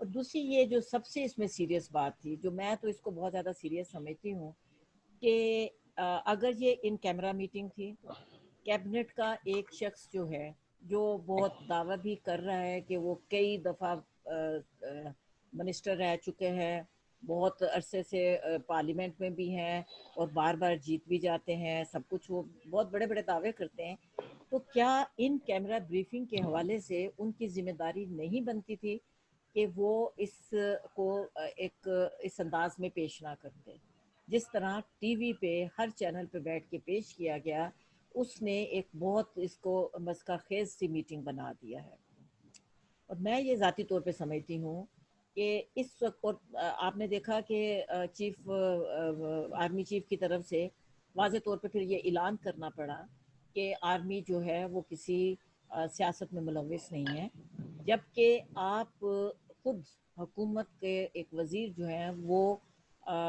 اور دوسری یہ جو سب سے اس میں سیریس بات تھی، جو میں تو اس کو بہت زیادہ سیریس سمجھتی ہوں، کہ اگر یہ ان کیمرہ میٹنگ تھی، کیبنٹ کا ایک شخص جو ہے، جو بہت دعویٰ بھی کر رہا ہے کہ وہ کئی دفعہ منسٹر رہ چکے ہیں، بہت عرصے سے پارلیمنٹ میں بھی ہیں اور بار بار جیت بھی جاتے ہیں، سب کچھ وہ بہت بڑے بڑے دعوے کرتے ہیں، تو کیا ان کیمرہ بریفنگ کے حوالے سے ان کی ذمہ داری نہیں بنتی تھی کہ وہ اس کو ایک اس انداز میں پیش نہ کرتے جس طرح ٹی وی پہ ہر چینل پہ بیٹھ کے پیش کیا گیا؟ اس نے ایک بہت اس کو مسخرہ خیز سی میٹنگ بنا دیا ہے، اور میں یہ ذاتی طور پہ سمجھتی ہوں کہ اس وقت، اور آپ نے دیکھا کہ چیف آرمی چیف کی طرف سے واضح طور پہ پھر یہ اعلان کرنا پڑا کہ آرمی جو ہے وہ کسی سیاست میں ملوث نہیں ہے، جبکہ آپ خود حکومت کے ایک وزیر جو ہیں وہ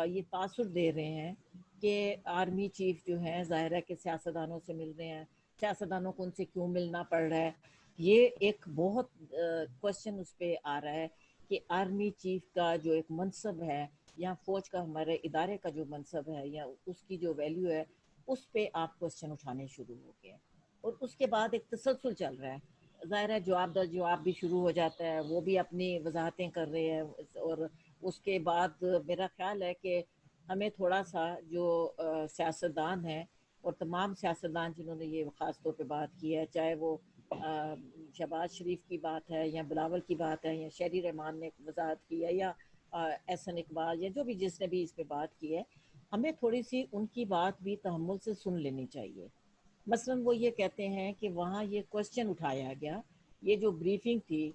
یہ تاثر دے رہے ہیں کہ آرمی چیف جو ہیں ظاہر ہے کہ سیاستدانوں سے مل رہے ہیں، سیاستدانوں کو ان سے کیوں ملنا پڑ رہا ہے؟ یہ ایک بہت کوشچن اس پہ آ رہا ہے کہ آرمی چیف کا جو ایک منصب ہے یا فوج کا ہمارے ادارے کا جو منصب ہے یا اس کی جو ویلیو ہے، اس پہ آپ کوشچن اٹھانے شروع ہو گئے، اور اس کے بعد ایک تسلسل چل رہا ہے، ظاہر ہے جواب در جواب بھی شروع ہو جاتا ہے، وہ بھی اپنی وضاحتیں کر رہے ہیں، اور اس کے بعد میرا خیال ہے کہ ہمیں تھوڑا سا جو سیاستدان ہیں اور تمام سیاستدان جنہوں نے یہ خاص طور پہ بات کی ہے، چاہے وہ شہباز شریف کی بات ہے یا بلاول کی بات ہے یا شہری رحمان نے وضاحت کی ہے یا احسن اقبال یا جو بھی جس نے بھی اس پہ بات کی ہے، ہمیں تھوڑی سی ان کی بات بھی تحمل سے سن لینی چاہیے۔ مثلاً وہ یہ کہتے ہیں کہ وہاں یہ کوشچن اٹھایا گیا، یہ جو بریفنگ تھی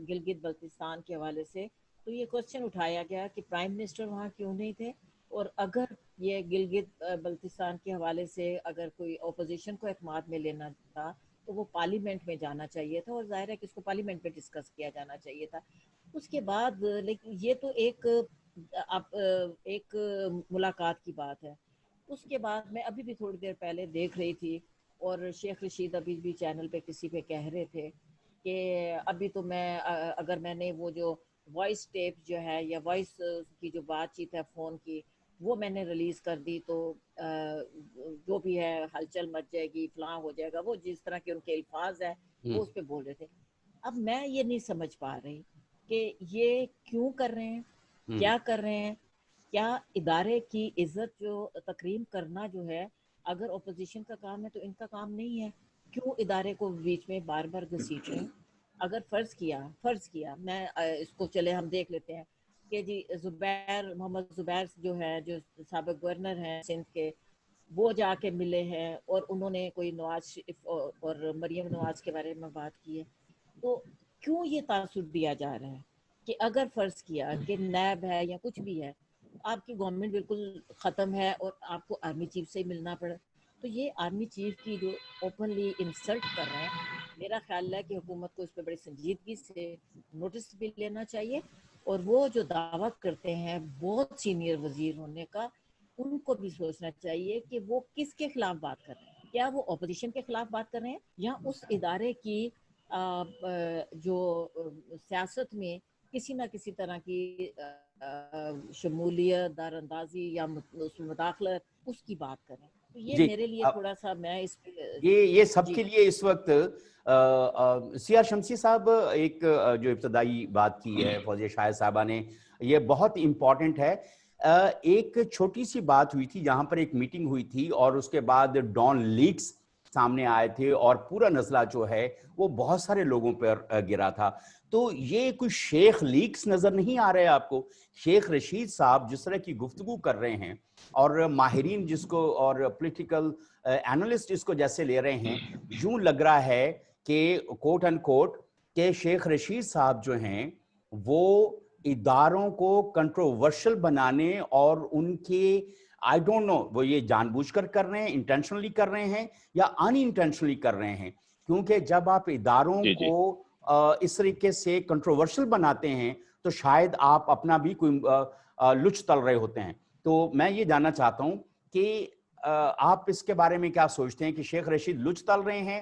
گلگت بلتستان کے حوالے سے، تو یہ کوشچن اٹھایا گیا کہ پرائم منسٹر وہاں کیوں نہیں تھے، اور اگر یہ گلگت بلتستان کے حوالے سے اگر کوئی اپوزیشن کو اعتماد میں لینا تھا تو وہ پارلیمنٹ میں جانا چاہیے تھا، اور ظاہر ہے کہ اس کو پارلیمنٹ میں ڈسکس کیا جانا چاہیے تھا۔ اس کے بعد لیکن یہ تو ایک ملاقات کی بات ہے۔ اس کے بعد میں ابھی بھی تھوڑی دیر پہلے دیکھ رہی تھی، اور شیخ رشید ابھی بھی چینل پہ کسی پہ کہہ رہے تھے کہ ابھی تو میں اگر میں نے وہ جو وائس ٹیپ جو ہے یا وائس کی جو بات چیت ہے فون کی، وہ میں نے ریلیز کر دی تو جو بھی ہے ہلچل مچ جائے گی، فلاں ہو جائے گا، وہ جس طرح کے ان کے الفاظ ہے وہ اس پہ بول رہے تھے۔ اب میں یہ نہیں سمجھ پا رہی کہ یہ کیوں کر رہے ہیں، کیا کر رہے ہیں؟ کیا ادارے کی عزت جو تکریم کرنا جو ہے اگر اپوزیشن کا کام ہے تو ان کا کام نہیں ہے؟ کیوں ادارے کو بیچ میں بار بار گھسیٹ رہے ہیں؟ اگر فرض کیا میں اس کو چلے ہم دیکھ لیتے ہیں کہ جی محمد زبیر جو ہے، جو سابق گورنر ہیں سندھ کے، وہ جا کے ملے ہیں اور انہوں نے کوئی نواز شریف اور مریم نواز کے بارے میں بات کی ہے، تو کیوں یہ تاثر دیا جا رہا ہے کہ اگر فرض کیا کہ نیب ہے یا کچھ بھی ہے، آپ کی گورنمنٹ بالکل ختم ہے اور آپ کو آرمی چیف سے ملنا پڑا، تو یہ آرمی چیف کی جو اوپنلی انسلٹ کر رہے ہیں، میرا خیال ہے کہ حکومت کو اس پہ بڑی سنجیدگی سے نوٹس بھی لینا چاہیے، اور وہ جو دعویٰ کرتے ہیں بہت سینئر وزیر ہونے کا، ان کو بھی سوچنا چاہیے کہ وہ کس کے خلاف بات کر رہے ہیں، کیا وہ اپوزیشن کے خلاف بات کر رہے ہیں یا اس ادارے کی جو سیاست میں کسی نہ کسی طرح کی شمولیت، دار اندازی یا اس میں مداخلت، اس کی بات کریں؟ تو یہ جی، میرے لیے تھوڑا سا میں اس پہ یہ سب جی کے لیے اس وقت سیاہ شمسی صاحب ایک جو ابتدائی بات کی ہے فوزیہ شاہد صاحبہ نے، یہ بہت امپورٹنٹ ہے۔ ایک چھوٹی سی بات ہوئی تھی جہاں پر ایک میٹنگ ہوئی تھی اور اس کے بعد ڈان لیکس سامنے آئے تھے اور پورا نزلہ جو ہے وہ بہت سارے لوگوں پر گرا تھا۔ تو یہ کوئی شیخ لیکس نظر نہیں آ رہے آپ کو؟ شیخ رشید صاحب جس طرح کی گفتگو کر رہے ہیں اور ماہرین جس کو اور پولیٹیکل اینالسٹ اس کو جیسے لے رہے ہیں، یوں لگ رہا ہے کہ کوٹ ان کوٹ کہ شیخ رشید صاحب جو ہیں وہ اداروں کو کنٹروورشل بنانے اور ان کے آئی ڈونٹ نو وہ یہ جان بوجھ کر رہے ہیں، انٹینشنلی کر رہے ہیں یا ان انٹینشنلی کر رہے ہیں، کیونکہ جب آپ اداروں جی جی کو اس طریقے سے کنٹروورشل بناتے ہیں تو شاید آپ اپنا بھی کوئی لچ تل رہے ہوتے ہیں۔ تو میں یہ جاننا چاہتا ہوں کہ آپ اس کے بارے میں کیا سوچتے ہیں کہ شیخ رشید لچ تل رہے ہیں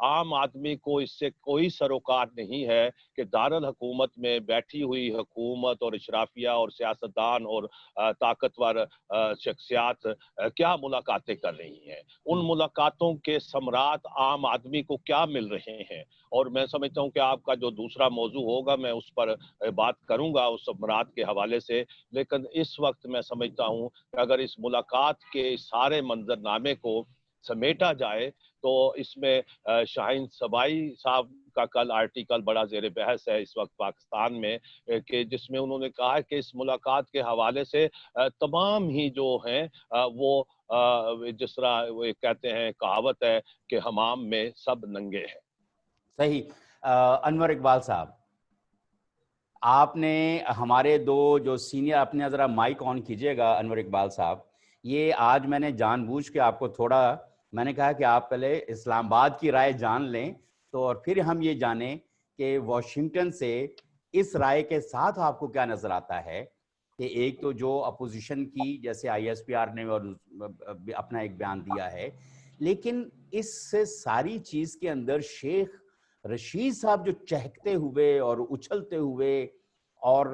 عام آدمی کو اس سے کوئی سروکار نہیں ہے کہ دارالحکومت میں بیٹھی ہوئی حکومت اور اشرافیہ اور سیاستدان اور طاقتور شخصیات کیا ملاقاتیں کر رہی ہیں. ان ملاقاتوں کے ثمرات عام آدمی کو کیا مل رہے ہیں. اور میں سمجھتا ہوں کہ آپ کا جو دوسرا موضوع ہوگا میں اس پر بات کروں گا اس ثمرات کے حوالے سے. لیکن اس وقت میں سمجھتا ہوں کہ اگر اس ملاقات کے سارے منظرنامے کو سمیٹا جائے تو اس میں شاہین صبائی صاحب کا کل آرٹیکل بڑا زیر بحث ہے اس وقت پاکستان میں، کہ جس میں انہوں نے کہا کہ اس ملاقات کے حوالے سے تمام ہی جو ہیں وہ جس طرح وہ کہتے ہیں کہاوت ہے کہ حمام میں سب ننگے ہیں. صحیح. انور اقبال صاحب، آپ نے ہمارے دو جو سینئر، اپنے ذرا مائک آن کیجئے گا انور اقبال صاحب. یہ آج میں نے جان بوجھ کے آپ کو تھوڑا میں نے کہا کہ آپ پہلے اسلام آباد کی رائے جان لیں تو اور پھر ہم یہ جانیں کہ واشنگٹن سے اس رائے کے ساتھ آپ کو کیا نظر آتا ہے کہ ایک تو جو اپوزیشن کی جیسے آئی ایس پی آر نے اور اپنا ایک بیان دیا ہے، لیکن اس سے ساری چیز کے اندر شیخ رشید صاحب جو چہکتے ہوئے اور اچھلتے ہوئے اور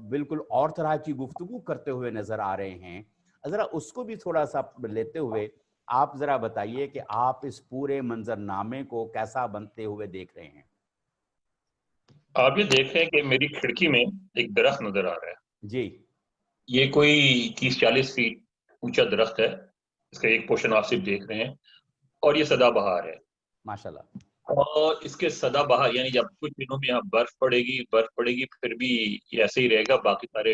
بالکل اور طرح کی گفتگو کرتے ہوئے نظر آ رہے ہیں، ذرا اس کو بھی تھوڑا سا لیتے ہوئے آپ ذرا بتائیے کہ آپ اس پورے منظرنامے کو کیسا بنتے ہوئے دیکھ رہے ہیں. آپ یہ دیکھ رہے ہیں کہ میری کھڑکی میں ایک درخت نظر آ رہا ہے. جی. یہ کوئی 30-40 فیٹ اونچا درخت ہے. اس کا ایک پورشن آپ صرف دیکھ رہے ہیں اور یہ سدا بہار ہے ماشاءاللہ. اور اس کے سدا بہار یعنی جب کچھ دنوں میں یہاں برف پڑے گی پھر بھی یہ ایسے ہی رہے گا. باقی سارے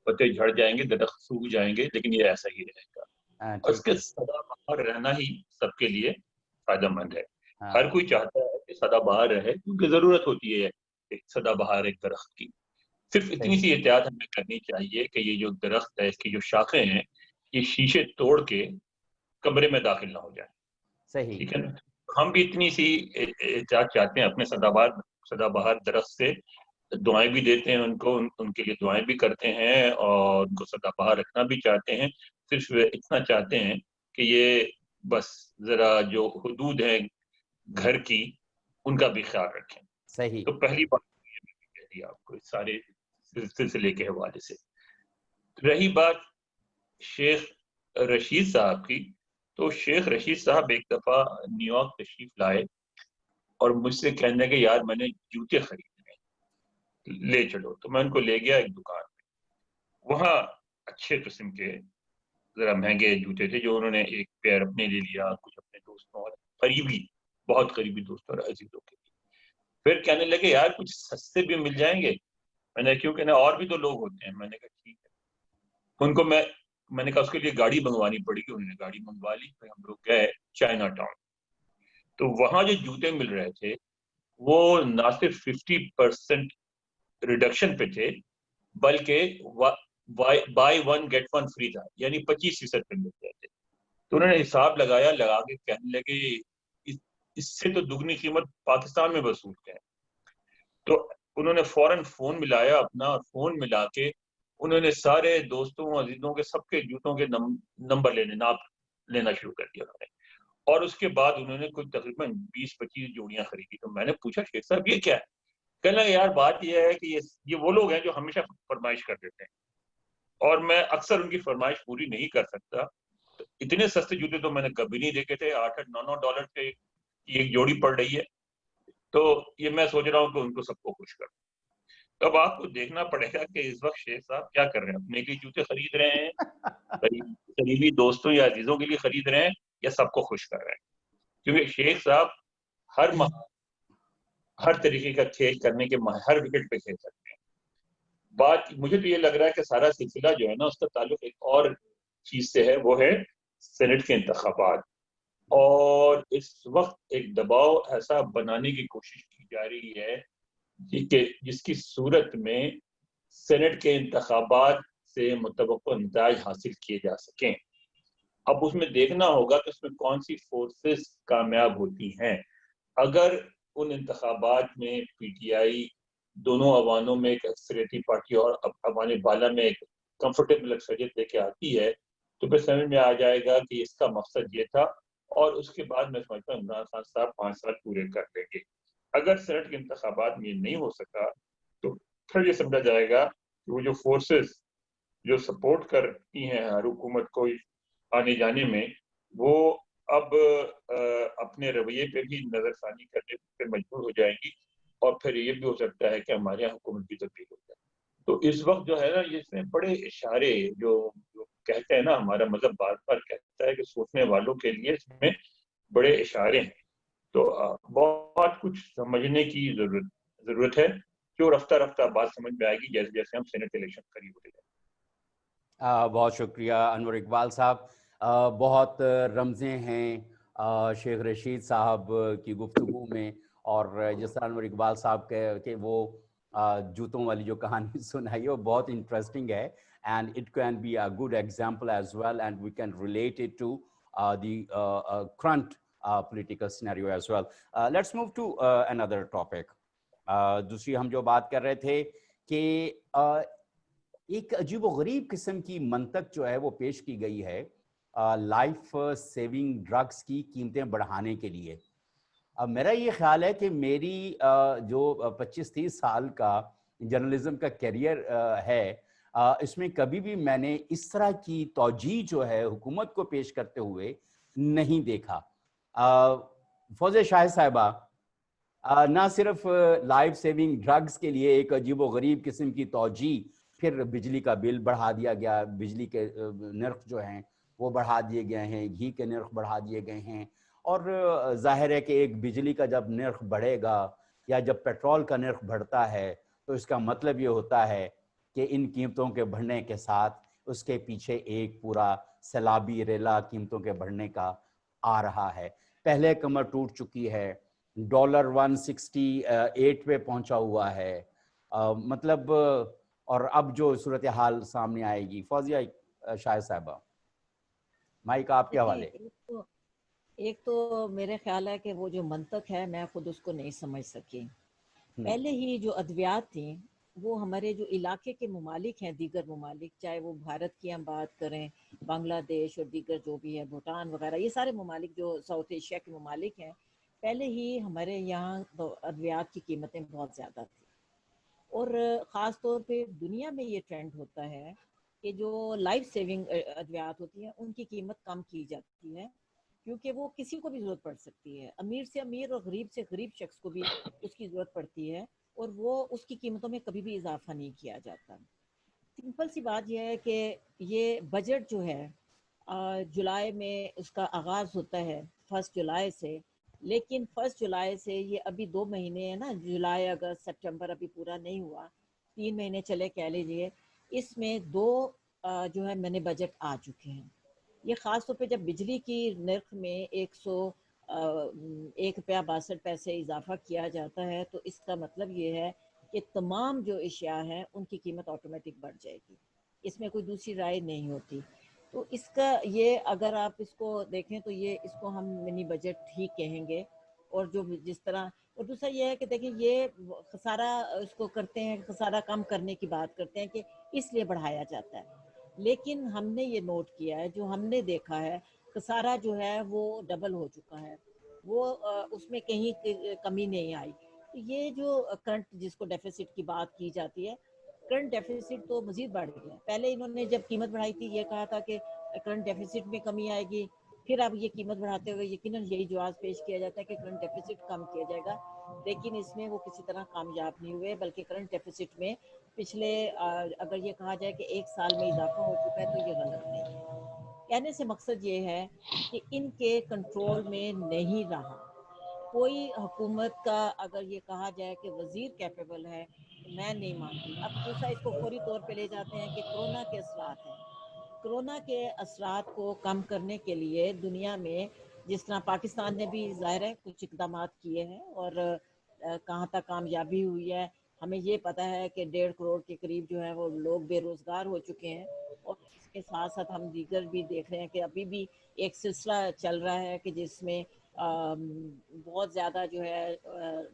پتے جھڑ جائیں گے، درخت سوکھ جائیں گے، لیکن یہ ایسا ہی رہے گا. اور اس کے سدا بہار رہنا ہی سب کے لیے فائدہ مند ہے. ہر کوئی چاہتا ہے کہ سدا بہار رہے کیونکہ ضرورت ہوتی ہے سدا بہار ایک درخت کی. صرف اتنی سی احتیاط ہمیں کرنی چاہیے کہ یہ جو درخت ہے اس کی جو شاخیں ہیں یہ شیشے توڑ کے کمرے میں داخل نہ ہو جائیں. صحیح. ٹھیک ہے نا. ہم بھی اتنی سی احتیاط چاہتے ہیں اپنے سدا بہار درخت سے. دعائیں بھی دیتے ہیں ان کو، ان کے لیے دعائیں بھی کرتے ہیں اور ان کو سدا بہار رکھنا بھی چاہتے ہیں. صرف اتنا چاہتے ہیں کہ یہ بس ذرا جو حدود ہیں گھر کی ان کا بھی خیال رکھیں. صحیح. تو پہلی بات آپ کو سارے سلسلے کے حوالے سے. رہی بات شیخ رشید صاحب کی، تو شیخ رشید صاحب ایک دفعہ نیو یارک تشریف لائے اور مجھ سے کہنے کہ یار میں نے جوتے خریدنے لے چلو. تو میں ان کو لے گیا ایک دکان میں. وہاں اچھے قسم کے ذرا مہنگے جوتے تھے جو انہوں نے ایک پیئر اپنے لے لیا، کچھ اپنے دوستوں اور بہت قریبی دوستوں اور عزیزوں کے لیے. پھر کہنے لگے یار کچھ سستے بھی مل جائیں گے. میں نے کیوں کہنا اور بھی تو لوگ ہوتے ہیں. میں نے کہا ٹھیک ہے. ان کو میں نے کہا اس کے لیے گاڑی منگوانی پڑی گی. انہوں نے گاڑی منگوا لی. پھر ہم لوگ گئے چائنا ٹاؤن. تو وہاں جو جوتے مل رہے تھے وہ نہ صرف 50% ریڈکشن پہ تھے بلکہ buy one get one free تھا، یعنی 25% پہ مل رہے تھے. تو انہوں نے حساب لگا کے کہنے لگے اس سے تو دگنی قیمت پاکستان میں وصول ہے. تو انہوں نے فوراً فون ملایا اپنا، اور فون ملا کے انہوں نے سارے دوستوں عزیزوں کے سب کے جوتوں کے نمبر ناپ لینا شروع کر دیا انہوں نے. اور اس کے بعد انہوں نے کوئی تقریباً 20-25 جوڑیاں خریدی. تو میں نے پوچھا شیخ صاحب یہ کیا ہے؟ کہنے لگے یار بات یہ ہے کہ یہ وہ لوگ ہیں جو ہمیشہ فرمائش کر دیتے ہیں اور میں اکثر ان کی فرمائش پوری نہیں کر سکتا. اتنے سستے جوتے تو میں نے کبھی نہیں دیکھے تھے. $8-9 پہ ایک جوڑی پڑ رہی ہے. تو یہ میں سوچ رہا ہوں کہ ان کو سب کو خوش کروں. تو اب آپ کو دیکھنا پڑے گا کہ اس وقت شیخ صاحب کیا کر رہے ہیں. اپنے کے جوتے خرید رہے ہیں، قریبی دوستوں یا عزیزوں کے لیے خرید رہے ہیں، یا سب کو خوش کر رہے ہیں. کیونکہ شیخ صاحب ہر طریقے کا کھیل کرنے کے ہر وکٹ پہ کھیل سکتے ہیں. بات مجھے تو یہ لگ رہا ہے کہ سارا سلسلہ جو ہے نا اس کا تعلق ایک اور چیز سے ہے، وہ ہے سینٹ کے انتخابات. اور اس وقت ایک دباؤ ایسا بنانے کی کوشش کی جا رہی ہے کہ جس کی صورت میں سینٹ کے انتخابات سے متوقع نتائج حاصل کیے جا سکیں. اب اس میں دیکھنا ہوگا کہ اس میں کون سی فورسز کامیاب ہوتی ہیں. اگر ان انتخابات میں پی ٹی آئی دونوں عوانوں میں ایک اکثریتی پارٹی اور عوام بالا میں ایک کمفرٹیبل اکثریت لے کے آتی ہے تو پھر سمجھ میں آ جائے گا کہ اس کا مقصد یہ تھا اور اس کے بعد میں سمجھتا ہوں عمران خان صاحب 5 سال پورے کر لیں گے. اگر سینٹ کے انتخابات میں یہ نہیں ہو سکا تو پھر یہ سمجھا جائے گا کہ وہ جو فورسز جو سپورٹ کرتی ہیں ہر حکومت کو آنے جانے میں، وہ اب اپنے رویے پہ بھی نظر ثانی کرنے پہ مجبور ہو جائیں گی، اور پھر یہ بھی ہو سکتا ہے کہ ہمارے یہاں حکومت بھی تبدیل ہو جائے. تو اس وقت جو ہے نا، اس میں بڑے اشارے جو کہتے ہیں نا، ہمارا مذہب بار بار کہتا ہے کہ سوچنے والوں کے لیے اس میں بڑے اشارے ہیں. تو بہت کچھ سمجھنے کی ضرورت ہے، جو رفتہ رفتہ بات سمجھ میں آئے گی جیسے جیسے ہم سینٹ الیکشن قریب ہوتے جائیں. بہت شکریہ انور اقبال صاحب. بہت رمزیں ہیں شیخ رشید صاحب کی گفتگو میں، اور جس طرح انور اقبال صاحب کہ وہ جوتوں والی جو کہانی سنائی وہ بہت انٹرسٹنگ ہے، and it can be a good example as well, and we can relate it to the current political scenario as well. Let's move to another topic. دوسری ہم جو بات کر رہے تھے کہ ایک عجیب و غریب قسم کی منطق جو ہے وہ پیش کی گئی ہے لائف سیونگ ڈرگس کی قیمتیں بڑھانے کے لیے. اب میرا یہ خیال ہے کہ میری جو 25-30 سال کا جرنلزم کا کیریئر ہے، اس میں کبھی بھی میں نے اس طرح کی توجیہ جو ہے حکومت کو پیش کرتے ہوئے نہیں دیکھا. فوزیہ شاہد صاحبہ، نہ صرف لائف سیونگ ڈرگس کے لیے ایک عجیب و غریب قسم کی توجیہ، پھر بجلی کا بل بڑھا دیا گیا، بجلی کے نرخ جو ہیں وہ بڑھا دیے گئے ہیں، گھی کے نرخ بڑھا دیے گئے ہیں، اور ظاہر ہے کہ ایک بجلی کا جب نرخ بڑھے گا یا جب پیٹرول کا نرخ بڑھتا ہے تو اس کا مطلب یہ ہوتا ہے کہ ان قیمتوں کے بڑھنے کے ساتھ اس کے پیچھے ایک پورا سیلابی ریلا قیمتوں کے بڑھنے کا آ رہا ہے. پہلے کمر ٹوٹ چکی ہے، ڈالر 168 پہ پہنچا ہوا ہے، مطلب، اور اب جو صورتحال سامنے آئے گی. فوزیہ شاہد صاحبہ، مائک آپ کے حوالے. ایک تو میرے خیال ہے کہ وہ جو منطق ہے میں خود اس کو نہیں سمجھ سکی. پہلے ہی جو ادویات تھیں وہ ہمارے جو علاقے کے ممالک ہیں، دیگر ممالک، چاہے وہ بھارت کی ہم بات کریں، بنگلہ دیش اور دیگر جو بھی ہے، بھوٹان وغیرہ، یہ سارے ممالک جو ساؤتھ ایشیا کے ممالک ہیں، پہلے ہی ہمارے یہاں ادویات کی قیمتیں بہت زیادہ تھیں. اور خاص طور پہ دنیا میں یہ ٹرینڈ ہوتا ہے کہ جو لائف سیونگ ادویات ہوتی ہیں ان کی قیمت کم کی جاتی ہے، کیونکہ وہ کسی کو بھی ضرورت پڑ سکتی ہے، امیر سے امیر اور غریب سے غریب شخص کو بھی اس کی ضرورت پڑتی ہے، اور وہ اس کی قیمتوں میں کبھی بھی اضافہ نہیں کیا جاتا. سمپل سی بات یہ ہے کہ یہ بجٹ جو ہے جولائی میں اس کا آغاز ہوتا ہے 1 جولائی سے، لیکن 1 جولائی سے یہ ابھی 2 مہینے ہیں نا، جولائی اگست سپٹمبر ابھی پورا نہیں ہوا، 3 مہینے چلے کہہ لیجیے. اس میں 2 جو ہے میں نے بجٹ آ چکے ہیں. یہ خاص طور پہ جب بجلی کی نرخ میں 101.62 اضافہ کیا جاتا ہے تو اس کا مطلب یہ ہے کہ تمام جو اشیاء ہیں ان کی قیمت آٹومیٹک بڑھ جائے گی، اس میں کوئی دوسری رائے نہیں ہوتی. تو اس کا یہ اگر آپ اس کو دیکھیں تو یہ اس کو ہم منی بجٹ ہی کہیں گے. اور جو جس طرح، اور دوسرا یہ ہے کہ دیکھیں یہ خسارہ اس کو کرتے ہیں، خسارہ کم کرنے کی بات کرتے ہیں کہ اس لیے بڑھایا جاتا ہے، لیکن ہم نے یہ نوٹ کیا ہے، جو ہم نے دیکھا ہے، خسارہ جو ہے وہ ڈبل ہو چکا ہے، وہ اس میں کہیں کمی نہیں آئی. یہ جو کرنٹ جس کو ڈیفیسٹ کی بات کی جاتی ہے، کرنٹ ڈیفیسٹ تو مزید بڑھ گیا. پہلے انہوں نے جب قیمت بڑھائی تھی یہ کہا تھا کہ کرنٹ ڈیفیسٹ میں کمی آئے گی، پھر اب یہ قیمت بڑھاتے ہوئے یقیناً یہی جواز پیش کیا جاتا ہے کہ کرنٹ ڈیفیسٹ کم کیا جائے گا، لیکن اس میں وہ کسی طرح کامیاب نہیں ہوئے، بلکہ کرنٹ ڈیفیسٹ میں پچھلے اگر یہ کہا جائے کہ 1 سال میں اضافہ ہو چکا ہے تو یہ غلط نہیں ہے. کہنے سے مقصد یہ ہے کہ ان کے کنٹرول میں نہیں رہا کوئی حکومت کا. اگر یہ کہا جائے کہ وزیر کیپیبل ہے تو میں نہیں مانتی. اب دوسرا اس کو فوری طور پہ لے جاتے ہیں کہ کرونا کے اثرات ہیں. کرونا کے اثرات کو کم کرنے کے لیے دنیا میں جس طرح پاکستان نے بھی ظاہر ہے کچھ اقدامات کیے ہیں، اور کہاں تک کامیابی ہوئی ہے ہمیں یہ پتہ ہے کہ 1.5 کروڑ کے قریب جو ہے وہ لوگ بے روزگار ہو چکے ہیں. اور اس کے ساتھ ساتھ ہم دیگر بھی دیکھ رہے ہیں کہ ابھی بھی ایک سلسلہ چل رہا ہے کہ جس میں بہت زیادہ جو ہے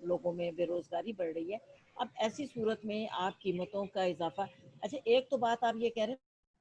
لوگوں میں بے روزگاری بڑھ رہی ہے. اب ایسی صورت میں آپ قیمتوں کا اضافہ، اچھا ایک تو بات آپ یہ کہہ رہے ہیں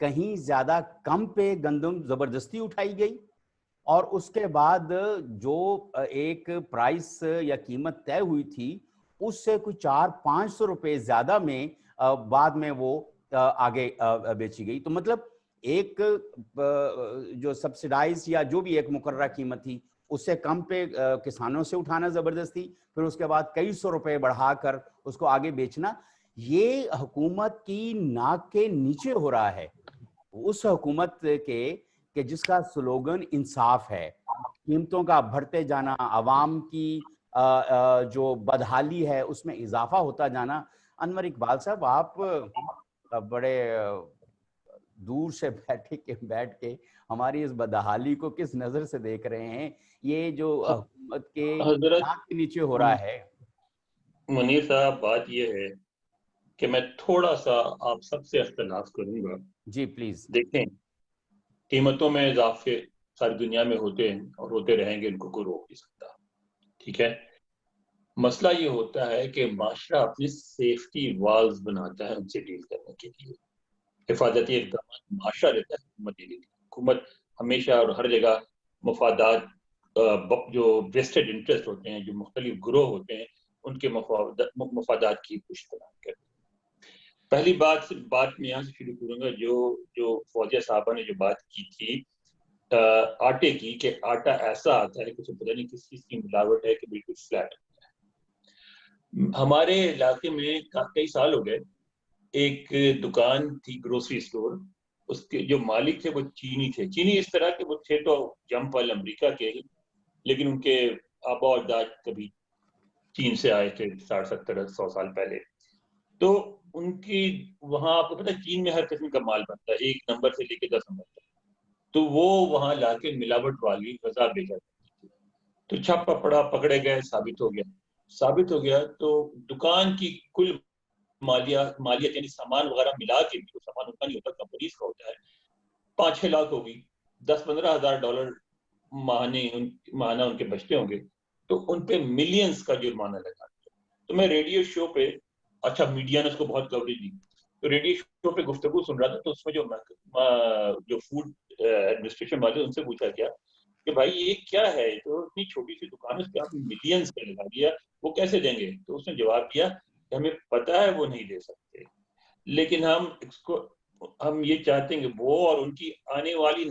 کہیں زیادہ کم پہ گندم زبردستی اٹھائی گئی اور اس کے بعد جو ایک پرائس یا قیمت طے ہوئی تھی اس سے کوئی 400-500 روپے زیادہ میں بعد میں وہ آگے بیچی گئی. تو مطلب ایک جو سبسیڈائز یا جو بھی ایک مقررہ قیمت تھی اس سے کم پہ کسانوں سے اٹھانا زبردستی, پھر اس کے بعد کئی سو روپے بڑھا کر اس کو آگے بیچنا, یہ حکومت کی ناک کے نیچے ہو رہا ہے. اس حکومت کے کہ جس کا سلوگن انصاف ہے, قیمتوں کا بڑھتے جانا, عوام کی جو بدحالی ہے اس میں اضافہ ہوتا جانا. انور اقبال صاحب, آپ بڑے دور سے بیٹھ کے ہماری اس بدحالی کو کس نظر سے دیکھ رہے ہیں؟ یہ جو حکومت کے ناک کے نیچے ہو رہا ہے. منیر صاحب, بات یہ ہے کہ میں تھوڑا سا آپ سب سے اختلاف کروں گا. جی پلیز. دیکھیں, قیمتوں میں اضافے ساری دنیا میں ہوتے ہیں اور ہوتے رہیں گے, ان کو کوئی روک نہیں سکتا, ٹھیک ہے. مسئلہ یہ ہوتا ہے کہ معاشرہ اپنی سیفٹی والز بناتا ہے ان سے ڈیل کرنے کے لیے. حفاظتی اقدامات معاشرہ لیتا ہے حکومت کے لیے. حکومت ہمیشہ اور ہر جگہ مفادات, جو ویسٹڈ انٹرسٹ ہوتے ہیں, جو مختلف گروہ ہوتے ہیں, ان کے مفادات کی پشت کرتی ہے. پہلی بات میں یہاں سے شروع کروں گا, جو فوجیہ صاحبہ نے جو بات کی تھی آٹے کی, کہ آٹا ایسا آتا ہے کہ اسے پتہ نہیں کس چیز کی ملاوٹ ہے کہ بالکل فلیٹ ہوتا ہے. ہمارے علاقے میں کئی سال ہو گئے, ایک دکان تھی گروسری سٹور, اس کے جو مالک تھے وہ چینی تھے. چینی اس طرح کے وہ تھے تو جمپ وال امریکہ کے, لیکن ان کے آبا و اجداد کبھی چین سے آئے تھے 60-70-100 سال پہلے. تو ان کی وہاں آپ کو پتہ ہے چین میں ہر قسم کا مال بنتا ہے, 1 نمبر سے لے کے 10 نمبر تک. تو وہ وہاں لا کے ملاوٹ والی غذا بھیجا کرتی تھی. تو چھاپا پڑا, پکڑے گئے, ثابت ہو گیا. تو دکان کی کل مالیت یعنی سامان وغیرہ ملا کے, بھی سامان اتنا نہیں ہوتا, کمپنیز کا ہوتا ہے, 5-6 لاکھ ہوگی, 10-15 ہزار ڈالر ماہانہ ان کے بچتے ہوں گے. تو ان پہ ملینز کا جرمانہ لگا دیا. تو میں ریڈیو شو پہ, اچھا میڈیا نے اس کو بہت کوریج دی, تو ریڈیو شو پہ گفتگو سن رہا تھا, تو اس میں جو فوڈ ایڈمنسٹریشن والے, ان سے پوچھا گیا کہ بھائی یہ کیا ہے, تو اتنی چھوٹی سی دکان, اس پہ آپ ملینز کا لگا دیا, وہ کیسے دیں گے؟ تو اس نے جواب دیا کہ ہمیں پتہ ہے وہ نہیں دے سکتے, لیکن ہم یہ چاہتے ہیں کہ وہ اور ان کی آنے والی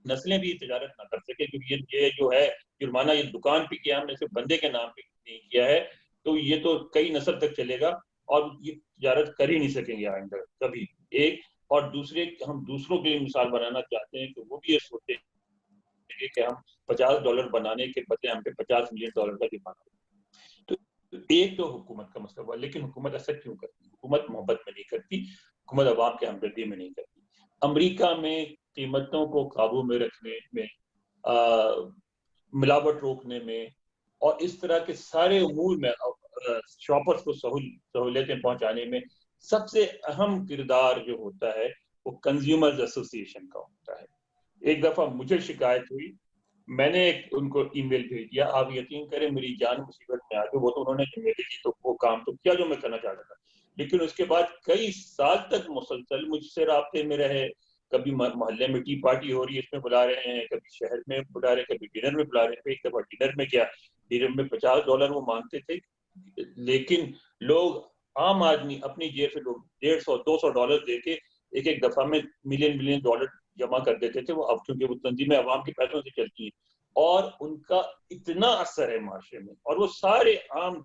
نسلیں بھی تجارت نہ کر سکے, کیونکہ یہ جو ہے جرمانہ, یہ دکان پہ کیا, ہم نے صرف بندے کے نام پہ نہیں کیا ہے, تو یہ تو کئی نسل تک چلے گا اور یہ تجارت کر ہی نہیں سکیں گے آئندہ کبھی. ایک اور دوسرے, ہم دوسروں کے لیے مثال بنانا چاہتے ہیں کہ وہ بھی یہ سوچتے ہیں کہ ہم $50 بنانے کے بدلے ہم پہ $50 ملین کا جرمانہ ہو. تو ایک تو حکومت کا مسئلہ ہوا, لیکن حکومت ایسا کیوں کرتی؟ حکومت محبت میں نہیں کرتی, حکومت عوام کے ہمدردی میں نہیں کرتی. امریکہ میں قیمتوں کو قابو میں رکھنے میں, ملاوٹ روکنے میں, اور اس طرح کے سارے امور میں شاپرز کو سہولتیں پہنچانے میں سب سے اہم کردار جو ہوتا ہے وہ کنزیومرز ایسوسی ایشن کا ہوتا ہے. ایک دفعہ مجھے شکایت ہوئی, میں نے ان کو ای میل بھیج دیا, آپ یقین کریں میری جان مصیبت میں آ گئی. وہ تو انہوں نے میرے لیے تو وہ کام تو کیا جو میں کرنا چاہتا تھا, لیکن اس کے بعد کئی سال تک مسلسل مجھ سے رابطے میں رہے. کبھی محلے میں ٹی پارٹی ہو رہی ہے, اس میں بلا رہے ہیں, کبھی شہر میں بلا رہے ہیں, کبھی ڈنر میں بلا رہے ہیں. ایک دفعہ ڈنر میں کیا, ڈنر میں $50 وہ مانگتے تھے, لیکن لوگ, عام آدمی اپنی جیب سے لوگ $150-200 دے کے ایک دفعہ میں ملین ڈالر جمع کر دیتے تھے. وہ اب چونکہ وہ تنظیمیں عوام کے پیسوں سے چلتی ہیں اور ان کا اتنا اثر ہے معاشرے میں, اور وہ سارے عام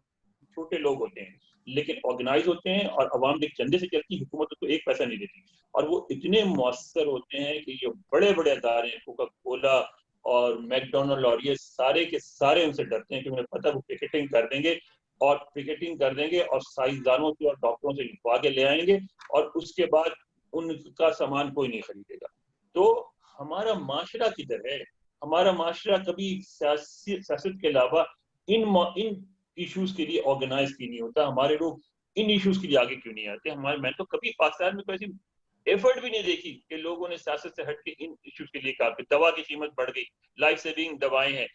چھوٹے لوگ ہوتے ہیں لیکن آرگنائز ہوتے ہیں اور عوام کے چندے سے چلتی, حکومت تو ایک پیسہ نہیں دیتی, اور وہ اتنے مؤثر ہوتے ہیں کہ یہ بڑے بڑے ادارے, کوکا کولا اور میک ڈونلڈ اور یہ سارے کے سارے ان سے ڈرتے ہیں کہ انہیں پتہ وہ پکیٹنگ کر دیں گے اور سائنسدانوں سے اور ڈاکٹروں سے لکھوا کے لے آئیں گے, اور اس کے بعد ان کا سامان کوئی نہیں خریدے گا. تو ہمارا معاشرہ کدھر ہے؟ ہمارا معاشرہ کبھی سیاست کے علاوہ ان ایشوز کے لیے آرگنائز کیوں نہیں ہوتا؟ ہمارے لوگ ان ایشوز کے لیے آگے کیوں نہیں آتے؟ میں تو کبھی پاکستان میں کوئی ایسی ایفرٹ بھی نہیں دیکھی کہ لوگوں نے سیاست سے ہٹ کے ان ایشوز کے لیے کہا کہ دوا کی قیمت بڑھ گئی, لائف سیونگ دوائیں ہیں,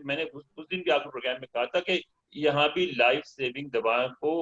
میں نے اس دن بھی آپ کو پروگرام میں کہا تھا کہ یہاں بھی لائف سیونگ دوائوں کو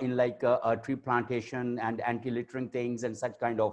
in like tree plantation and anti-littering things and such kind of.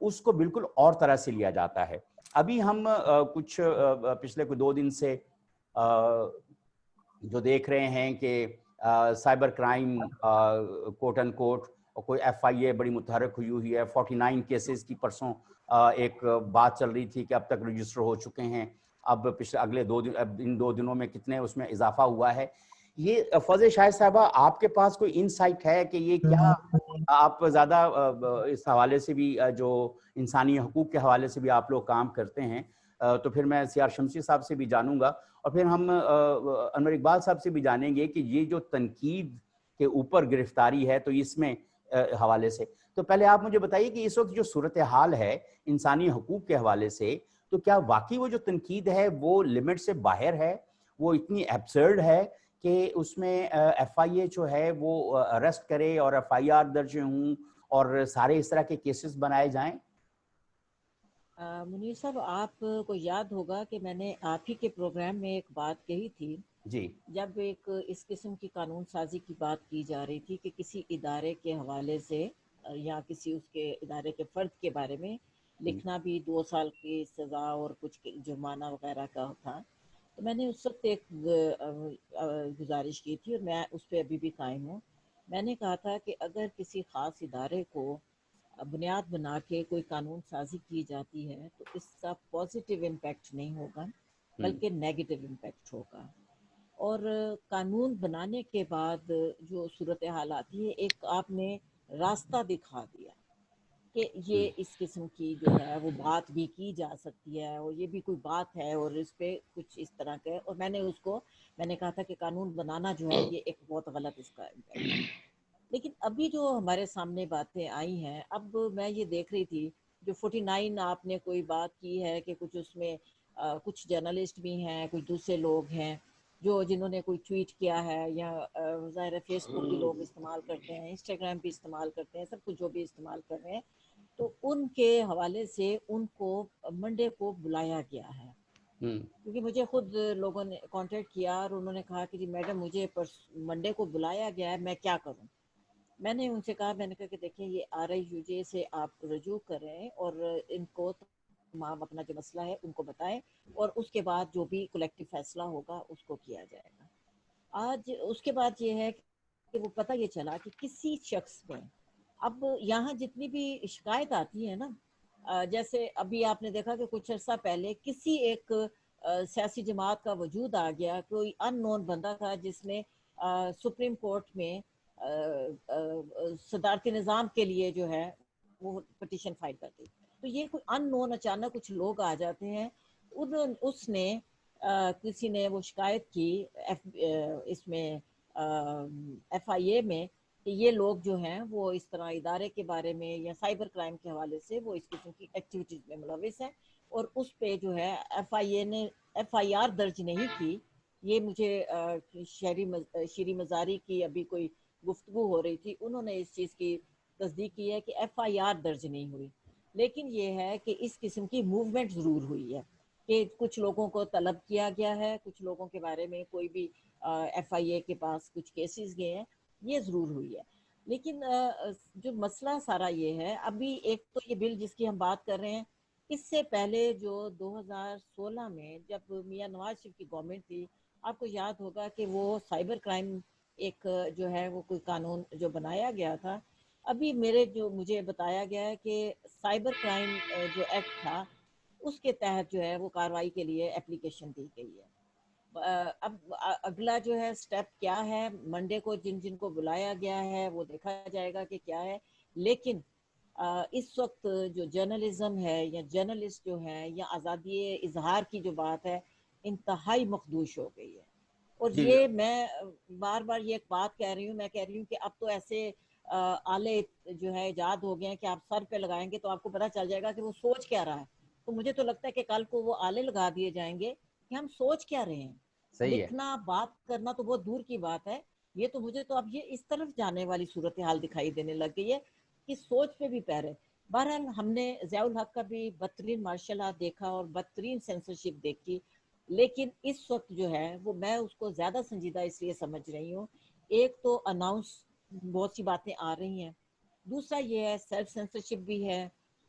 اس کو بالکل اور طرح سے لیا جاتا ہے. ابھی ہم کچھ پچھلے کوئی 2 دن سے جو دیکھ رہے ہیں کہ cyber crime quote and quote کوئی FIA بڑی متحرک ہوئی ہے. 49 کیسز کی پرسوں ایک بات چل رہی تھی کہ اب تک رجسٹر ہو چکے ہیں. اب پچھلے اگلے 2 دن، اب ان 2 دنوں میں کتنے اس میں اضافہ ہوا ہے. یہ فضل شاہد صاحبہ آپ کے پاس کوئی انسائٹ ہے کہ یہ کیا آپ زیادہ اس حوالے سے بھی جو انسانی حقوق کے حوالے سے بھی آپ لوگ کام کرتے ہیں، تو پھر میں سیار شمسی صاحب سے بھی جانوں گا اور پھر ہم انور اقبال صاحب سے بھی جانیں گے کہ یہ جو تنقید کے اوپر گرفتاری ہے تو اس میں حوالے سے. تو پہلے آپ مجھے بتائیے کہ اس وقت جو صورتحال ہے انسانی حقوق کے حوالے سے، تو کیا واقعی وہ جو تنقید ہے وہ لمٹ سے باہر ہے، وہ اتنی ایبسرڈ ہے کہ اس میں FIA جو ہے وہ اریسٹ کرے اور FIR درج ہوں اور سارے اس طرح کے کیسز بنائے جائیں؟ منیر صاحب، آپ کو یاد ہوگا کہ میں نے آپ ہی کے پروگرام میں ایک بات کہی تھی جی جب ایک اس قسم کی قانون سازی کی بات کی جا رہی تھی کہ کسی ادارے کے حوالے سے یا کسی اس کے ادارے کے فرد کے بارے میں لکھنا بھی 2 سال کی سزا اور کچھ جرمانہ وغیرہ کا تھا. تو میں نے اس وقت ایک گزارش کی تھی اور میں اس پہ ابھی بھی قائم ہوں. میں نے کہا تھا کہ اگر کسی خاص ادارے کو بنیاد بنا کے کوئی قانون سازی کی جاتی ہے تو اس کا پازیٹیو امپیکٹ نہیں ہوگا بلکہ نیگیٹو امپیکٹ ہوگا. اور قانون بنانے کے بعد جو صورتحال آتی ہے، ایک آپ نے راستہ دکھا دیا کہ یہ اس قسم کی جو ہے وہ بات بھی کی جا سکتی ہے اور یہ بھی کوئی بات ہے اور اس پہ کچھ اس طرح کا. اور میں نے کہا تھا کہ قانون بنانا جو ہے یہ ایک بہت غلط اس کا امپیکٹ ہے. لیکن ابھی جو ہمارے سامنے باتیں آئی ہیں، اب میں یہ دیکھ رہی تھی جو 49 آپ نے کوئی بات کی ہے کہ کچھ اس میں کچھ جرنلسٹ بھی ہیں، کچھ دوسرے لوگ ہیں جنہوں نے کوئی ٹویٹ کیا ہے، یا ظاہر فیس بک بھی لوگ استعمال کرتے ہیں، انسٹاگرام بھی استعمال کرتے ہیں، سب کچھ جو بھی استعمال کر رہے ہیں، تو ان کے حوالے سے ان کو منڈے کو بلایا گیا ہے. کیونکہ مجھے خود لوگوں نے کانٹیکٹ کیا اور انہوں نے کہا کہ جی میڈم مجھے منڈے کو بلایا گیا ہے، میں کیا کروں. میں نے ان سے کہا کہ دیکھیں یہ RIUJ سے آپ رجوع کریں اور ان کو تمام اپنا جو مسئلہ ہے ان کو بتائیں اور اس کے بعد جو بھی کلیکٹیو فیصلہ ہوگا اس کو کیا جائے گا. آج اس کے بعد یہ ہے کہ وہ پتہ یہ چلا کہ کسی شخص میں اب یہاں جتنی بھی شکایت آتی ہے نا، جیسے ابھی آپ نے دیکھا کہ کچھ عرصہ پہلے کسی ایک سیاسی جماعت کا وجود آ گیا، کوئی ان نون بندہ تھا جس نے سپریم کورٹ میں صدارتی نظام کے لیے جو ہے وہ پٹیشن فائل کر دی. تو یہ کوئی ان نون اچانک کچھ لوگ آ جاتے ہیں. اس نے کسی نے وہ شکایت کی اس میں FIA میں کہ یہ لوگ جو ہیں وہ اس طرح ادارے کے بارے میں یا سائبر کرائم کے حوالے سے وہ اس قسم کی ایکٹیویٹیز میں ملوث ہیں، اور اس پہ جو ہے FIA نے FIR درج نہیں کی. یہ مجھے شیری مزاری کی ابھی کوئی گفتگو ہو رہی تھی، انہوں نے اس چیز کی تصدیق کی ہے کہ FIR درج نہیں ہوئی. لیکن یہ ہے کہ اس قسم کی موومنٹ ضرور ہوئی ہے کہ کچھ لوگوں کو طلب کیا گیا ہے، کچھ لوگوں کے بارے میں کوئی بھی FIA کے پاس کچھ کیسز گئے ہیں، یہ ضرور ہوئی ہے. لیکن جو مسئلہ سارا یہ ہے، ابھی ایک تو یہ بل جس کی ہم بات کر رہے ہیں، اس سے پہلے جو 2016 میں جب میاں نواز شریف کی گورنمنٹ تھی، آپ کو یاد ہوگا کہ وہ سائبر کرائم ایک جو ہے وہ کوئی قانون جو بنایا گیا تھا. ابھی مجھے بتایا گیا ہے کہ سائبر کرائم جو ایکٹ تھا اس کے تحت جو ہے وہ کارروائی کے لیے اپلیکیشن دی گئی ہے. اب اگلا جو ہے سٹیپ کیا ہے، منڈے کو جن کو بلایا گیا ہے وہ دیکھا جائے گا کہ کیا ہے. لیکن اس وقت جو جرنلزم ہے یا جرنلسٹ جو ہے یا آزادی اظہار کی جو بات ہے انتہائی مخدوش ہو گئی ہے. اور جی یہ میں بار بار یہ ایک بات کہہ رہی ہوں کہ اب تو ایسے آلے جو ہے ایجاد ہو گئے ہیں کہ آپ سر پہ لگائیں گے تو آپ کو پتہ چل جائے گا کہ وہ سوچ کیا رہا ہے. تو مجھے تو لگتا ہے کہ کل کو وہ آلے لگا دیے جائیں گے کہ ہم سوچ کیا رہے ہیں. صحیح ہے. لکھنا بات کرنا تو بہت دور کی بات ہے، یہ تو مجھے تو اب یہ اس طرف جانے والی صورتحال دکھائی دینے لگ گئی ہے کہ سوچ پہ بھی پیر ہے. بہرحال ہم نے ضیاء الحق کا بھی بدترین مارشل آرٹ دیکھا اور بدترین سینسرشپ دیکھی، لیکن اس وقت جو ہے وہ میں اس کو زیادہ سنجیدہ اس لیے سمجھ رہی ہوں. ایک تو اناؤنس بہت سی باتیں آ رہی ہیں، دوسرا یہ ہے سیلف سینسرشپ بھی ہے،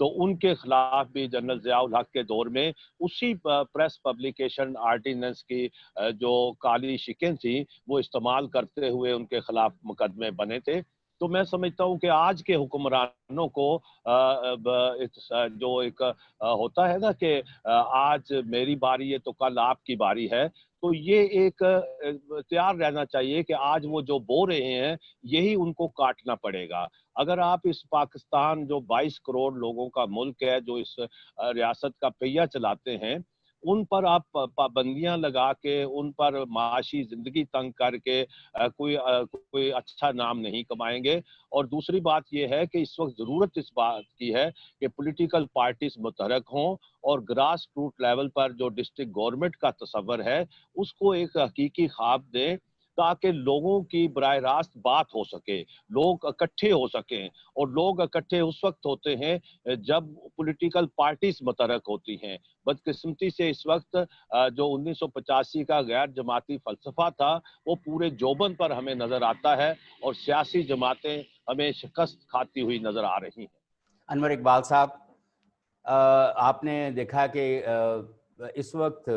تو ان کے خلاف بھی جنرل ضیاء الحق کے دور میں اسی پریس پبلیکیشن آرڈیننس کی جو کالی شکیں تھیں وہ استعمال کرتے ہوئے ان کے خلاف مقدمے بنے تھے. تو میں سمجھتا ہوں کہ آج کے حکمرانوں کو جو ایک ہوتا ہے نا کہ آج میری باری ہے تو کل آپ کی باری ہے, تو یہ ایک تیار رہنا چاہیے کہ آج وہ جو بو رہے ہیں یہی ان کو کاٹنا پڑے گا. اگر آپ اس پاکستان جو 22 کروڑ لوگوں کا ملک ہے, جو اس ریاست کا پہیہ چلاتے ہیں, ان پر آپ پابندیاں لگا کے ان پر معاشی زندگی تنگ کر کے کوئی اچھا نام نہیں کمائیں گے. اور دوسری بات یہ ہے کہ اس وقت ضرورت اس بات کی ہے کہ پولیٹیکل پارٹیز متحرک ہوں اور گراس روٹ لیول پر جو ڈسٹرکٹ گورنمنٹ کا تصور ہے اس کو ایک حقیقی خواب دیں, تاکہ لوگوں کی براہ راست بات ہو سکے, لوگ اکٹھے ہو سکیں. اور لوگ اکٹھے اس وقت ہوتے ہیں جب پولیٹیکل پارٹیز متحرک ہوتی ہیں. بدقسمتی سے اس وقت جو 1985 کا غیر جماعتی فلسفہ تھا وہ پورے جوبن پر ہمیں نظر آتا ہے, اور سیاسی جماعتیں ہمیں شکست کھاتی ہوئی نظر آ رہی ہیں. انور اقبال صاحب, آپ نے دیکھا کہ اس وقت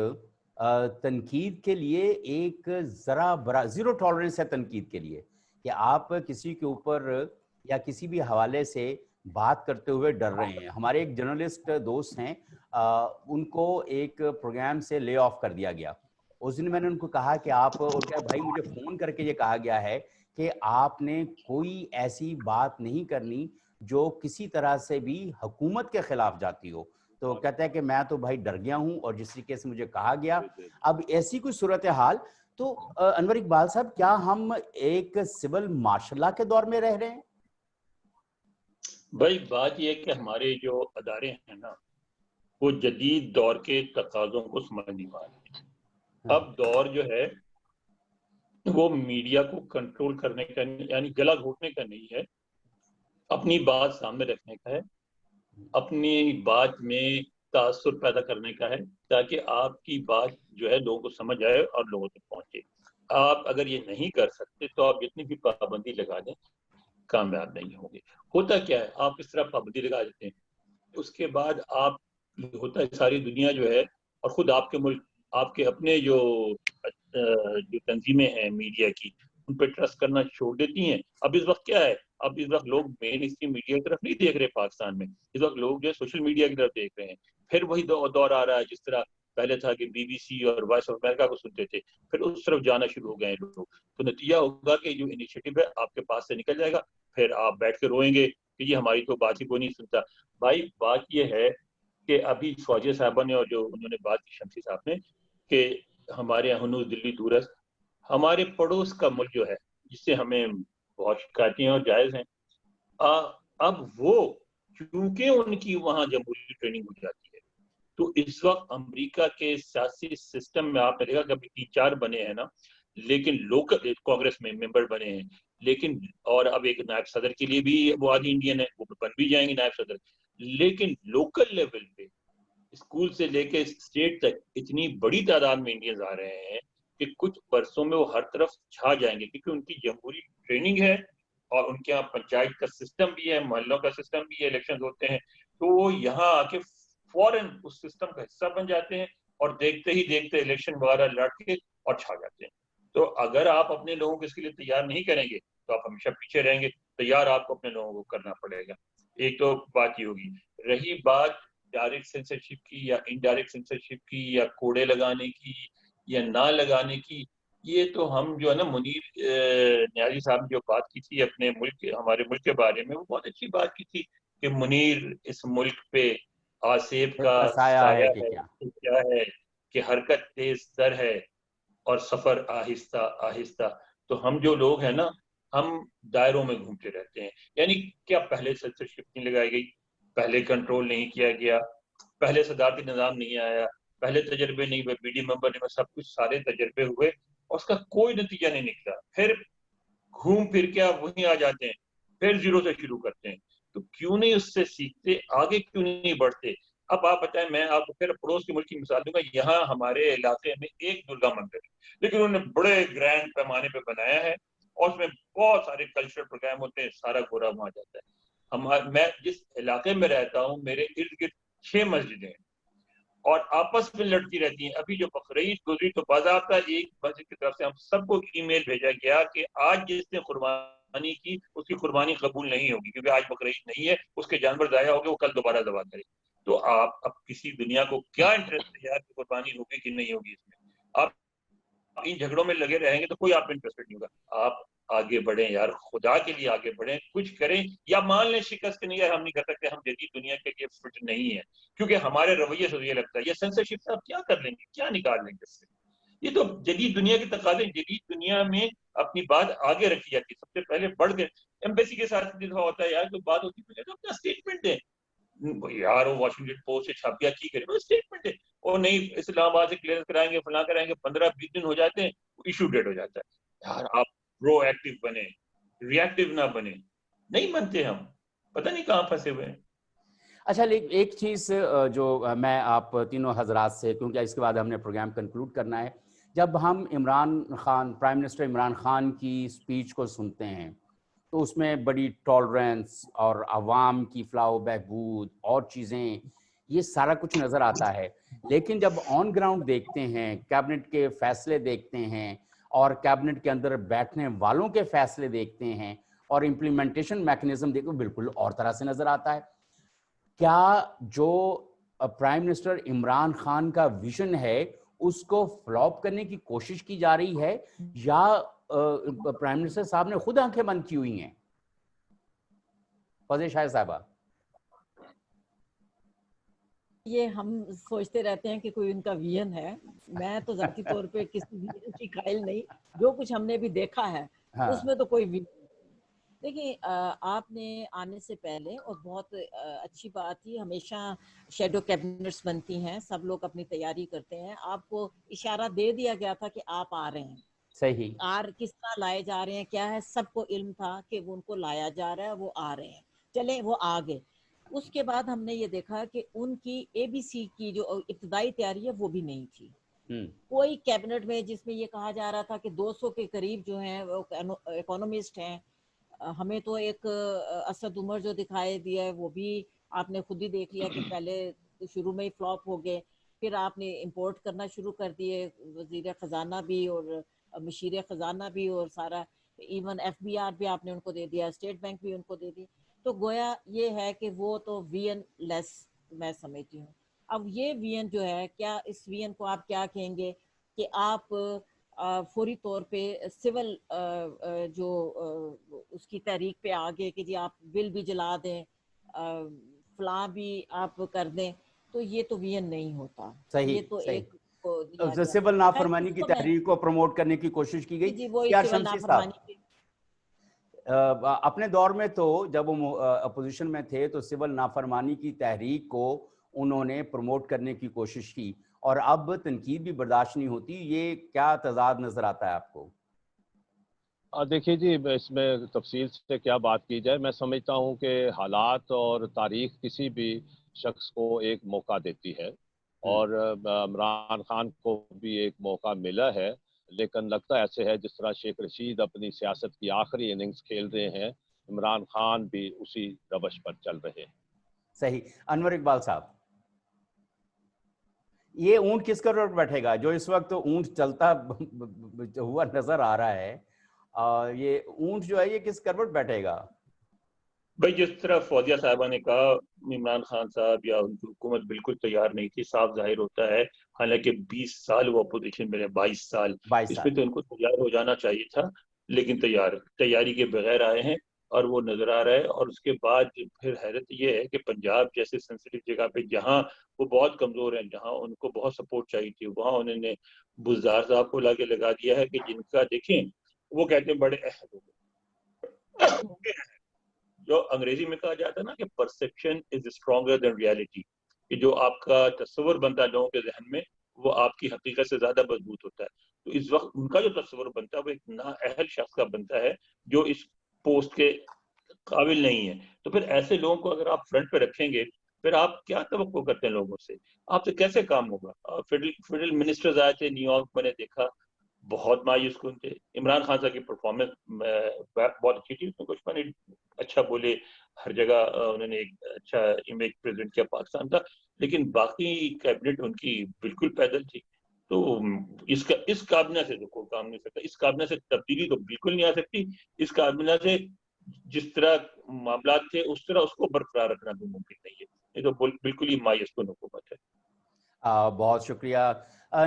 تنقید کے لیے ایک ذرا برا زیرو ٹالرنس ہے تنقید کے لیے, کہ آپ کسی کے اوپر یا کسی بھی حوالے سے بات کرتے ہوئے ڈر رہے ہیں. ہمارے ایک جرنلسٹ دوست ہیں, ان کو ایک پروگرام سے لے آف کر دیا گیا. اس دن میں نے ان کو کہا کہ آپ, اور کیا بھائی مجھے فون کر کے یہ کہا گیا ہے کہ آپ نے کوئی ایسی بات نہیں کرنی جو کسی طرح سے بھی حکومت کے خلاف جاتی ہو. تو کہتا ہے کہ میں تو بھائی ڈر گیا ہوں, اور جس طریقے سے مجھے کہا گیا. اب ایسی کوئی صورتحال, تو انور اقبال صاحب کیا ہم ایک سول مارشل لا کے دور میں رہ رہے ہیں؟ بھائی بات یہ ہے کہ ہمارے جو ادارے ہیں نا وہ جدید دور کے تقاضوں کو سمجھ نہیں پا رہے. اب دور جو ہے وہ میڈیا کو کنٹرول کرنے کا, یعنی گلا گھونٹنے کا نہیں ہے, اپنی بات سامنے رکھنے کا ہے, اپنی بات میں تاثر پیدا کرنے کا ہے, تاکہ آپ کی بات جو ہے لوگوں کو سمجھ آئے اور لوگوں تک پہنچے. آپ اگر یہ نہیں کر سکتے تو آپ جتنی بھی پابندی لگا دیں کامیاب نہیں ہوں گے. ہوتا کیا ہے, آپ اس طرح پابندی لگا دیتے ہیں, اس کے بعد آپ ہوتا ہے ساری دنیا جو ہے اور خود آپ کے ملک, آپ کے اپنے جو تنظیمیں ہیں میڈیا کی, ان پہ ٹرسٹ کرنا چھوڑ دیتی ہیں. اب اس وقت کیا ہے, اب اس وقت لوگ مین اسٹریم میڈیا کی طرف نہیں دیکھ رہے پاکستان میں, اس وقت لوگ جو ہے سوشل میڈیا کی طرف دیکھ رہے ہیں. پھر وہی دور آ رہا ہے جس طرح پہلے تھا کہ بی بی سی اور وائس آف امریکہ کو سنتے تھے, پھر اس طرف جانا شروع ہو گئے ہیں لوگ. تو نتیجہ ہوگا کہ جو انیشیٹو ہے آپ کے پاس سے نکل جائے گا, پھر آپ بیٹھ کے روئیں گے کہ یہ ہماری تو بات ہی کوئی نہیں سنتا. بھائی بات یہ ہے کہ ابھی فوجیہ صاحبہ نے اور جو انہوں نے بات کی شمسی صاحب نے کہ ہمارے ہنوز دلی دورست, ہمارے پڑوس کا ملک جو ہے جس سے ہمیں بہت شکایتیں اور جائز ہیں, اب وہ چونکہ ان کی وہاں جمہوری ٹریننگ ہو جاتی ہے, تو اس وقت امریکہ کے سیاسی سسٹم میں آپ نے دیکھا کہ ابھی 3-4 بنے ہیں نا, لیکن لوکل کانگریس میں ممبر بنے ہیں, لیکن اور اب ایک نائب صدر کے لیے بھی وہ آدھی انڈین ہے, وہ بن بھی جائیں گے نائب صدر. لیکن لوکل لیول پہ اسکول سے لے کے اسٹیٹ تک اتنی بڑی تعداد میں انڈینز آ رہے ہیں کہ کچھ برسوں میں وہ ہر طرف چھا جائیں گے, کیونکہ ان کی جمہوری ٹریننگ ہے اور ان کے یہاں پنچایت کا سسٹم بھی ہے, محلوں کا سسٹم بھی ہے, الیکشن ہوتے ہیں, تو وہ یہاں آ کے فوراً اس سسٹم کا حصہ بن جاتے ہیں اور دیکھتے ہی دیکھتے الیکشن وغیرہ لڑ کے اور چھا جاتے ہیں. تو اگر آپ اپنے لوگوں کو اس کے لیے تیار نہیں کریں گے تو آپ ہمیشہ پیچھے رہیں گے. تیار آپ کو اپنے لوگوں کو کرنا پڑے گا. ایک تو بات یہ ہوگی. رہی بات ڈائریکٹ سینسرشپ کی یا انڈائریکٹ سینسرشپ کی یا کوڑے لگانے کی یا نہ لگانے کی, یہ تو ہم جو ہے نا منیر نیازی صاحب نے جو بات کی تھی اپنے ملک ہمارے ملک کے بارے میں, وہ بہت اچھی بات کی تھی کہ منیر اس ملک پہ آصیب کا سایہ ہے, کیا ہے کہ حرکت تیز تر ہے اور سفر آہستہ آہستہ. تو ہم جو لوگ ہیں نا ہم دائروں میں گھومتے رہتے ہیں. یعنی کیا پہلے سینسرشپ نہیں لگائی گئی, پہلے کنٹرول نہیں کیا گیا, پہلے صدارتی نظام نہیں آیا, پہلے تجربے نہیں ہوئے, بی ڈی ممبر نہیں ہوئے, سب کچھ سارے تجربے ہوئے اور اس کا کوئی نتیجہ نہیں نکلا. پھر گھوم پھر کے آپ وہیں آ جاتے ہیں, پھر زیرو سے شروع کرتے ہیں. تو کیوں نہیں اس سے سیکھتے, آگے کیوں نہیں بڑھتے؟ اب آپ بتائیں, میں آپ کو پھر پڑوس کے ملک کی مثال دوں گا. یہاں ہمارے علاقے میں ایک درگا مندر ہے, لیکن انہوں نے بڑے گرینڈ پیمانے پہ بنایا ہے اور اس میں بہت سارے کلچرل پروگرام ہوتے ہیں, سارا گورا وہاں جاتا ہے. میں جس علاقے میں رہتا ہوں میرے ارد گرد 6 مسجدیں ہیں اور آپس میں لڑتی رہتی ہیں. ابھی جو بقرعید گزری تو باضابطہ ایک مسجد کی طرف سے ہم سب کو ای میل بھیجا گیا کہ آج جس نے قربانی کی اس کی قربانی قبول نہیں ہوگی کیونکہ آج بقرعید نہیں ہے, اس کے جانور ضائع ہو گئے, وہ کل دوبارہ ذبح کرے. تو آپ اب کسی دنیا کو کیا انٹرسٹ ہے یار کہ قربانی ہوگی کہ نہیں ہوگی؟ اس میں آپ ان جھگڑوں میں لگے رہیں گے تو کوئی آپ کو انٹرسٹڈ نہیں ہوگا. آپ آگے بڑھیں یار, خدا کے لیے آگے بڑھیں, کچھ کریں, یا مان لیں شکست نہیں ہے, ہم نہیں کر سکتے, ہم جدید دنیا کے لیے فٹ نہیں ہے, کیونکہ ہمارے رویے سے یہ لگتا ہے یہ سینسرشپ سے آپ کیا کر لیں گے, کیا نکال لیں گے اس سے. یہ تو جدید دنیا کے تقاضے, جدید دنیا میں اپنی بات آگے رکھی جاتی ہے, سب سے پہلے بڑھ گئے. ایمبیسی کے ساتھ دفاع ہوتا ہے یار, تو بات ہوتی ہے تو اپنا اسٹیٹمنٹ دیں یار. وہ واشنگٹن پوسٹ سے چھپ گیا کی کرے, اسٹیٹمنٹ ہے. اور نہیں اسلام آباد سے کلیئر کرائیں گے, فلاں کرائیں گے, 15-20 دن ہو جاتے ہیں, ایشو ڈیٹ ہو جاتا ہے. یار آپ پرو ایکٹیو بنے, ری ایکٹیو نہ بنے. نہیں بنتے ہم, پتہ نہیں کہاں پھنسے ہوئے ہیں. اچھا ایک چیز جو میں آپ تینوں حضرات سے, کیونکہ اس کے بعد ہم نے پروگرام کنکلوڈ کرنا ہے, جب ہم عمران خان, پرائم منسٹر عمران خان کی اسپیچ کو سنتے ہیں تو اس میں بڑی ٹالرنس اور عوام کی فلاح و بہبود اور چیزیں, یہ سارا کچھ نظر آتا ہے. لیکن جب آن گراؤنڈ دیکھتے ہیں, کیبنٹ کے فیصلے دیکھتے ہیں اور کیبنٹ کے اندر بیٹھنے والوں کے فیصلے دیکھتے ہیں اور امپلیمنٹیشن میکنزم دیکھو, بالکل اور طرح سے نظر آتا ہے. کیا جو پرائم منسٹر عمران خان کا ویژن ہے اس کو فلاپ کرنے کی کوشش کی جا رہی ہے, یا پرائم منسٹر صاحب نے خود آنکھیں بند کی ہوئی ہیں؟ فضل شاہ صاحبہ. یہ ہم سوچتے رہتے ہیں کہ کوئی ان کا ویژن ہے. میں تو ذاتی طور پہ کسی ویژن کی قائل نہیں, جو کچھ ہم نے بھی دیکھا ہے اس میں تو کوئی ویژن. دیکھیں آپ نے آنے سے پہلے, اور بہت اچھی بات تھی, ہمیشہ شیڈو کیبنٹس بنتی ہیں, سب لوگ اپنی تیاری کرتے ہیں, آپ کو اشارہ دے دیا گیا تھا کہ آپ آ رہے ہیں. صحیح. کس طرح لائے جا رہے ہیں کیا ہے, سب کو علم تھا کہ وہ ان کو لایا جا رہا ہے, وہ آ رہے ہیں, چلیں وہ آ گئے. اس کے بعد ہم نے یہ دیکھا کہ ان کی ABC کی جو ابتدائی تیاری ہے وہ بھی نہیں تھی. کوئی کیبنٹ میں جس میں یہ کہا جا رہا تھا کہ 200 کے قریب جو ہیں وہ اکانومسٹ ہیں. ہمیں تو ایک اسد عمر جو دکھائے دیا ہے وہ بھی آپ نے خود ہی دیکھ لیا کہ پہلے شروع میں ہی فلاپ ہو گئے, پھر آپ نے امپورٹ کرنا شروع کر دیے, وزیر خزانہ بھی اور مشیر خزانہ بھی, اور سارا ایون FBR بھی آپ نے ان کو دے دیا, اسٹیٹ بینک بھی ان کو دے دی. تو گویا یہ ہے کہ وہ تو وی این لیس میں سمجھتی ہوں. اب یہ وی این جو ہے, کیا اس وی این کو آپ کیا کہیں گے کہ آپ فوری طور پہ سول جو اس کی تحریک پہ آگے کہ جی آپ بل بھی جلا دیں, فلاں بھی آپ کر دیں, تو یہ تو وی این نہیں ہوتا. یہ تو ایک سول نافرمانی کی تحریک کو پروموٹ کرنے کی کوشش کی گئی. جی وہی سول نافرمانی کی. اپنے دور میں تو جب وہ اپوزیشن میں تھے تو سول نافرمانی کی تحریک کو انہوں نے پروموٹ کرنے کی کوشش کی, اور اب تنقید بھی برداشت نہیں ہوتی. یہ کیا تضاد نظر آتا ہے آپ کو؟ دیکھیے جی, اس میں تفصیل سے کیا بات کی جائے, میں سمجھتا ہوں کہ حالات اور تاریخ کسی بھی شخص کو ایک موقع دیتی ہے, اور عمران خان کو بھی ایک موقع ملا ہے, لیکن لگتا ایسے ہے جس طرح شیخ رشید اپنی سیاست کی آخری اننگز کھیل رہے ہیں, عمران خان بھی اسی روش پر چل رہے ہیں. صحیح. انور اقبال صاحب, یہ اونٹ کس کروٹ بیٹھے گا جو اس وقت اونٹ چلتا ہوا نظر آ رہا ہے, یہ اونٹ جو ہے یہ کس کروٹ بیٹھے گا؟ بھائی جس طرح فوزیہ صاحبہ نے کہا, عمران خان صاحب یا ان کی حکومت بالکل تیار نہیں تھی, صاف ظاہر ہوتا ہے, حالانکہ 20 سال وہ اپوزیشن میں رہے, 22 سال, اس میں تو ان کو تیار ہو جانا چاہیے تھا, لیکن تیاری کے بغیر آئے ہیں, اور وہ نظر آ رہا ہے. اور اس کے بعد پھر حیرت یہ ہے کہ پنجاب جیسے سینسٹیو جگہ پہ جہاں وہ بہت کمزور ہیں, جہاں ان کو بہت سپورٹ چاہیے تھی, وہاں انہوں نے بزدار صاحب کو لا کے لگا دیا ہے کہ جن کا دیکھیں وہ کہتے ہیں بڑے عہد ہو گئے. جو انگریزی میں کہا جاتا ہے نا کہ perception is stronger than reality, کہ جو آپ کا تصور بنتا ہے لوگوں کے ذہن میں وہ آپ کی حقیقت سے زیادہ مضبوط ہوتا ہے. تو اس وقت ان کا جو تصور بنتا ہے وہ ایک نااہل شخص کا بنتا ہے جو اس پوسٹ کے قابل نہیں ہے. تو پھر ایسے لوگوں کو اگر آپ فرنٹ پہ رکھیں گے, پھر آپ کیا توقع کرتے ہیں لوگوں سے, آپ سے کیسے کام ہوگا؟ فیڈرل منسٹرز آئے تھے نیو یارک, میں نے دیکھا بہت مایوس کن تھے. عمران خان صاحب کی پرفارمنس بہت اچھی تھی, اس میں کچھ میں نے اچھا بولے, ہر جگہ انہوں نے ایک اچھا امیج پریزنٹ کیا پاکستان کا، لیکن باقی کیبنٹ ان کی بالکل پیدل تھی. تو اس کابینہ سے تو کوئی کام نہیں سکتا، اس کابینہ سے تبدیلی تو بالکل نہیں آ سکتی. اس کابینہ سے جس طرح معاملات تھے اس طرح اس کو برقرار رکھنا بھی ممکن نہیں ہے. یہ تو بالکل ہی مایوس کن حکومت ہے. بہت شکریہ.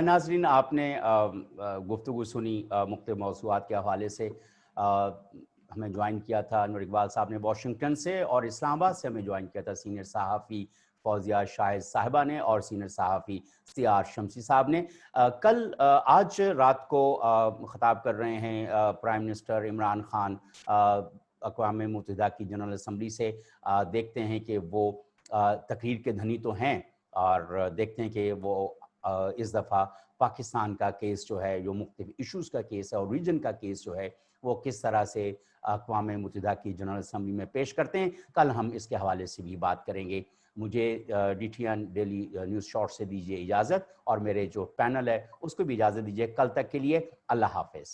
ناظرین، آپ نے گفتگو سنی مختلف موضوعات کے حوالے سے. ہمیں جوائن کیا تھا انور اقبال صاحب نے واشنگٹن سے، اور اسلام آباد سے ہمیں جوائن کیا تھا سینئر صحافی فوزیہ شاہد صاحبہ نے اور سینئر صحافی سیار شمسی صاحب نے. آج رات کو خطاب کر رہے ہیں پرائم منسٹر عمران خان اقوام متحدہ کی جنرل اسمبلی سے. دیکھتے ہیں کہ وہ تقریر کے دھنی تو ہیں، اور دیکھتے ہیں کہ وہ اس دفعہ پاکستان کا کیس جو ہے، جو مختلف ایشوز کا کیس ہے اور ریجن کا کیس جو ہے، وہ کس طرح سے اقوام متحدہ کی جنرل اسمبلی میں پیش کرتے ہیں. کل ہم اس کے حوالے سے بھی بات کریں گے. مجھے DTN ڈیلی نیوز شارٹ سے دیجیے اجازت، اور میرے جو پینل ہے اس کو بھی اجازت دیجیے. کل تک کے لیے اللہ حافظ.